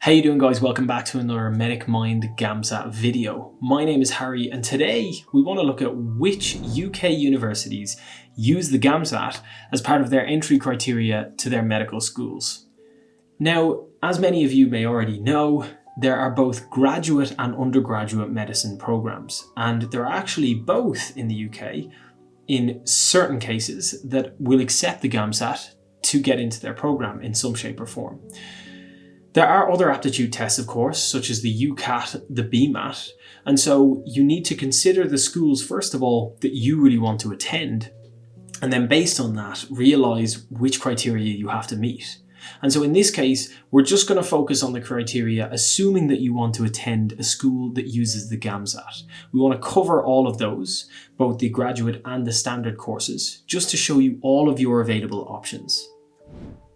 How you doing, guys? Welcome back to another Medic Mind GAMSAT video. My name is Harry and today we want to look at which UK universities use the GAMSAT as part of their entry criteria to their medical schools. Now, as many of you may already know, there are both graduate and undergraduate medicine programs, and there are actually both in the UK in certain cases that will accept the GAMSAT to get into their program in some shape or form. There are other aptitude tests, of course, such as the UCAT, the BMAT, and so you need to consider the schools, first of all, that you really want to attend, and then based on that, realise which criteria you have to meet. And so in this case, we're just going to focus on the criteria, assuming that you want to attend a school that uses the GAMSAT. We want to cover all of those, both the graduate and the standard courses, just to show you all of your available options.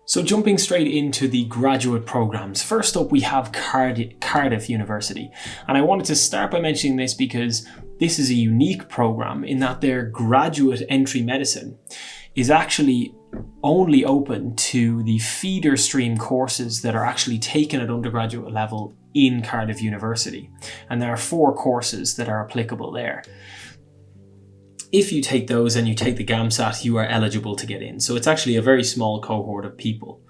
So jumping straight into the graduate programs, first up we have Cardiff University. And I wanted to start by mentioning this because this is a unique program in that their graduate entry medicine is actually only open to the feeder stream courses that are actually taken at undergraduate level in Cardiff University. And there are 4 courses that are applicable there. If you take those and you take the GAMSAT, you are eligible to get in. So it's actually a very small cohort of people.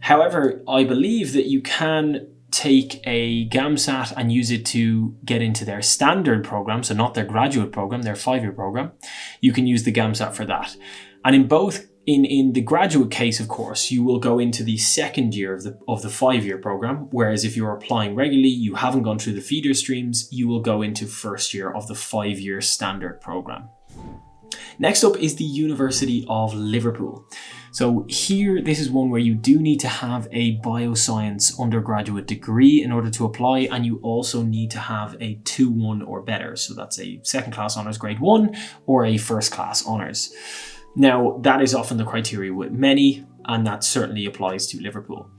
However, I believe that you can take a GAMSAT and use it to get into their standard program, so not their graduate program, their 5-year program. You can use the GAMSAT for that. And in both, in the graduate case, of course, you will go into the second year of the 5-year program, whereas if you're applying regularly, you haven't gone through the feeder streams, you will go into first year of the 5-year standard program. Next up is the University of Liverpool. So here, this is one where you do need to have a bioscience undergraduate degree in order to apply, and you also need to have a 2-1 or better. So that's a second class honours grade 1 or a first class honours. Now, that is often the criteria with many, and that certainly applies to Liverpool.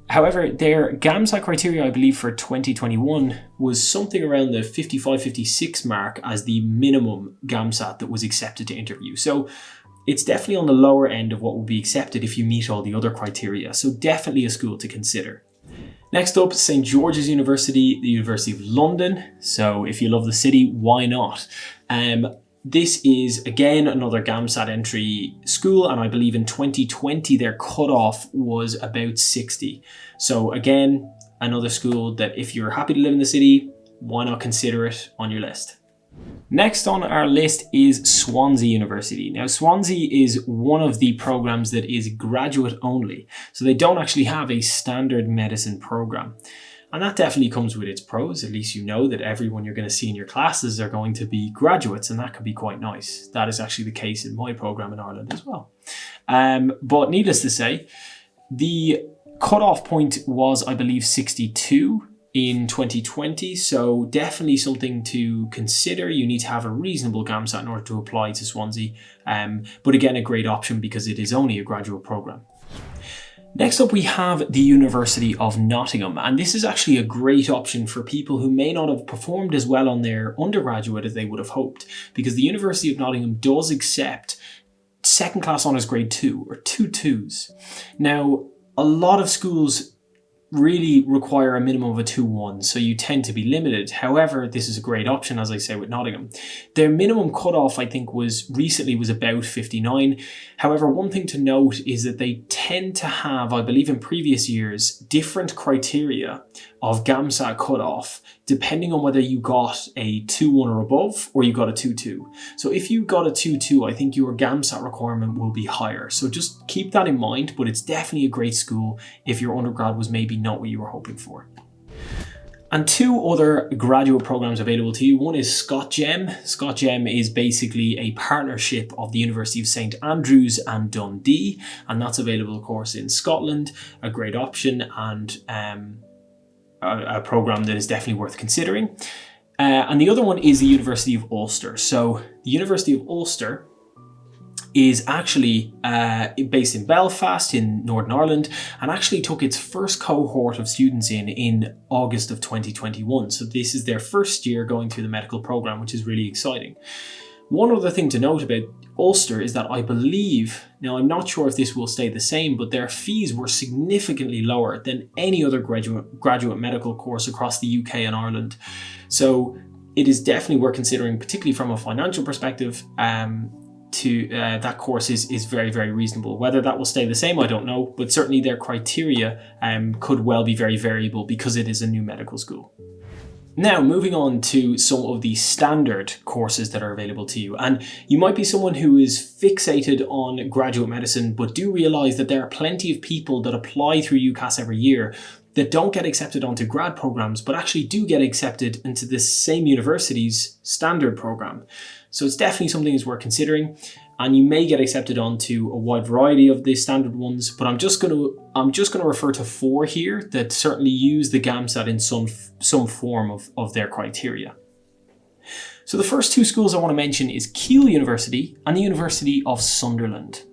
However, their GAMSAT criteria, I believe, for 2021 was something around the 55-56 mark as the minimum GAMSAT that was accepted to interview. So it's definitely on the lower end of what would be accepted if you meet all the other criteria. So definitely a school to consider. Next up, St. George's University, the University of London. So if you love the city, why not? This is, again, another GAMSAT entry school, and I believe in 2020 their cutoff was about 60. So again, another school that if you're happy to live in the city, why not consider it on your list? Next on our list is Swansea University. Now, Swansea is one of the programs that is graduate only, so they don't actually have a standard medicine program. And that definitely comes with its pros. At least you know that everyone you're going to see in your classes are going to be graduates, and that can be quite nice. That is actually the case in my program in Ireland as well. But needless to say, the cutoff point was, I believe, 62 in 2020. So definitely something to consider. You need to have a reasonable GAMSAT in order to apply to Swansea. But again, a great option because it is only a graduate program. Next up, we have the University of Nottingham, and this is actually a great option for people who may not have performed as well on their undergraduate as they would have hoped, because the University of Nottingham does accept second class honours grade 2 or 2 2s. Now, a lot of schools really require a minimum of a 2-1, so you tend to be limited. However, this is a great option, as I say, with Nottingham. Their minimum cutoff, I think, was about 59. However, one thing to note is that they tend to have, I believe in previous years, different criteria of GAMSAT cutoff, depending on whether you got a 2-1 or above, or you got a 2-2. So if you got a 2-2, I think your GAMSAT requirement will be higher. So just keep that in mind, but it's definitely a great school if your undergrad was maybe not what you were hoping for. And 2 other graduate programs available to you. One is ScotGEM. ScotGEM is basically a partnership of the University of St. Andrews and Dundee, and that's available, of course, in Scotland. A great option and a program that is definitely worth considering. And the other one is the University of Ulster. So the University of Ulster is actually based in Belfast in Northern Ireland, and actually took its first cohort of students in August of 2021. So this is their first year going through the medical program, which is really exciting. One other thing to note about Ulster is that I believe, now I'm not sure if this will stay the same, but their fees were significantly lower than any other graduate medical course across the UK and Ireland. So it is definitely worth considering, particularly from a financial perspective. That course is very, very reasonable. Whether that will stay the same, I don't know, but certainly their criteria could well be very variable because it is a new medical school. Now, moving on to some of the standard courses that are available to you. And you might be someone who is fixated on graduate medicine, but do realise that there are plenty of people that apply through UCAS every year that don't get accepted onto grad programs, but actually do get accepted into the same university's standard program. So it's definitely something that's worth considering. And you may get accepted onto a wide variety of the standard ones, but I'm just going to refer to 4 here that certainly use the GAMSAT in some form of their criteria. So the first 2 schools I want to mention is Keele University and the University of Sunderland.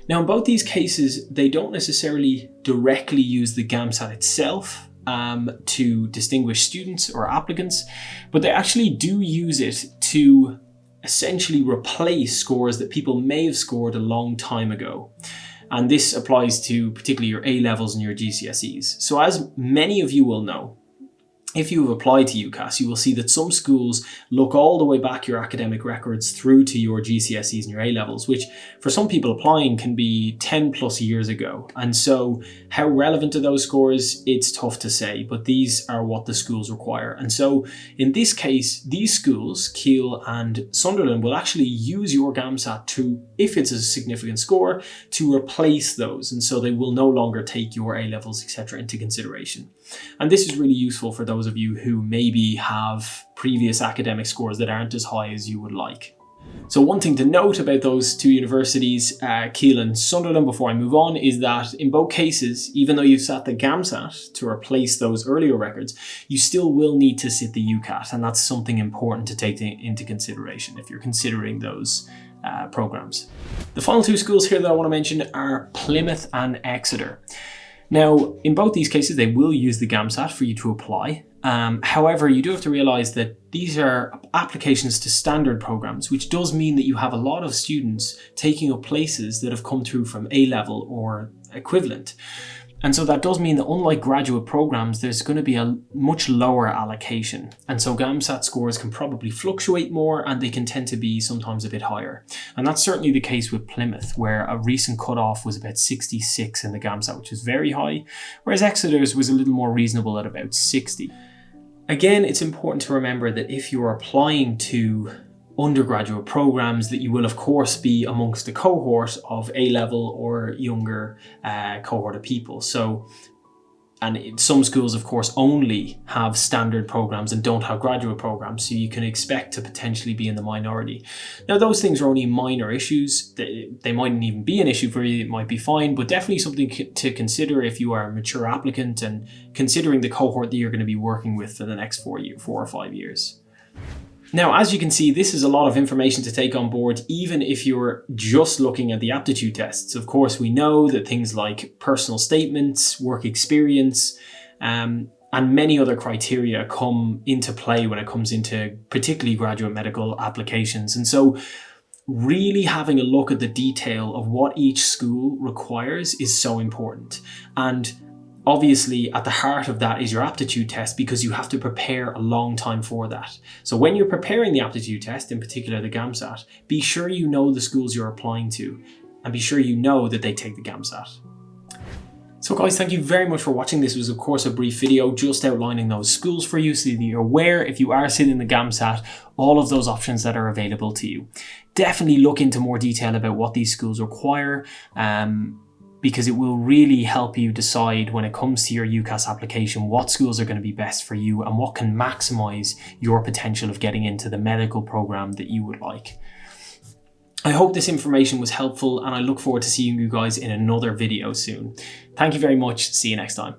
Now, in both these cases, they don't necessarily directly use the GAMSAT itself to distinguish students or applicants, but they actually do use it to essentially replace scores that people may have scored a long time ago. And this applies to particularly your A-levels and your GCSEs. So as many of you will know, if you have applied to UCAS, you will see that some schools look all the way back your academic records through to your GCSEs and your A-levels, which for some people applying can be 10 plus years ago. And so how relevant are those scores? It's tough to say, but these are what the schools require. And so in this case, these schools, Keele and Sunderland, will actually use your GAMSAT to, if it's a significant score, to replace those. And so they will no longer take your A-levels, etc. into consideration. And this is really useful for those of you who maybe have previous academic scores that aren't as high as you would like. So one thing to note about those 2 universities, Keele and Sunderland, before I move on, is that in both cases, even though you've sat the GAMSAT to replace those earlier records, you still will need to sit the UCAT, and that's something important to take into consideration if you're considering those programs. The final 2 schools here that I want to mention are Plymouth and Exeter. Now, in both these cases, they will use the GAMSAT for you to apply. However, you do have to realise that these are applications to standard programs, which does mean that you have a lot of students taking up places that have come through from A-level or equivalent. And so that does mean that unlike graduate programs, there's going to be a much lower allocation. And so GAMSAT scores can probably fluctuate more and they can tend to be sometimes a bit higher. And that's certainly the case with Plymouth, where a recent cutoff was about 66 in the GAMSAT, which is very high, whereas Exeter's was a little more reasonable at about 60. Again, it's important to remember that if you're applying to undergraduate programs, that you will of course be amongst a cohort of A-level or younger cohort of people. So, and some schools of course only have standard programs and don't have graduate programs, so you can expect to potentially be in the minority. Now those things are only minor issues. They mightn't even be an issue for you, it might be fine, but definitely something to consider if you are a mature applicant and considering the cohort that you're going to be working with for the next 4 or 5 years. Now, as you can see, this is a lot of information to take on board, even if you're just looking at the aptitude tests. Of course, we know that things like personal statements, work experience, and many other criteria come into play when it comes into particularly graduate medical applications. And so really having a look at the detail of what each school requires is so important. And obviously, at the heart of that is your aptitude test, because you have to prepare a long time for that. So when you're preparing the aptitude test, in particular the GAMSAT, be sure you know the schools you're applying to and be sure you know that they take the GAMSAT. So guys, thank you very much for watching. This was of course a brief video just outlining those schools for you so that you're aware, if you are sitting the GAMSAT, all of those options that are available to you. Definitely look into more detail about what these schools require, because it will really help you decide when it comes to your UCAS application what schools are going to be best for you and what can maximise your potential of getting into the medical programme that you would like. I hope this information was helpful and I look forward to seeing you guys in another video soon. Thank you very much. See you next time.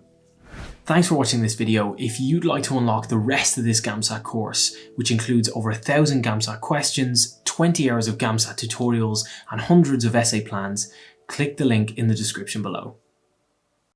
Thanks for watching this video. If you'd like to unlock the rest of this GAMSAT course, which includes over 1,000 GAMSAT questions, 20 hours of GAMSAT tutorials and hundreds of essay plans, click the link in the description below.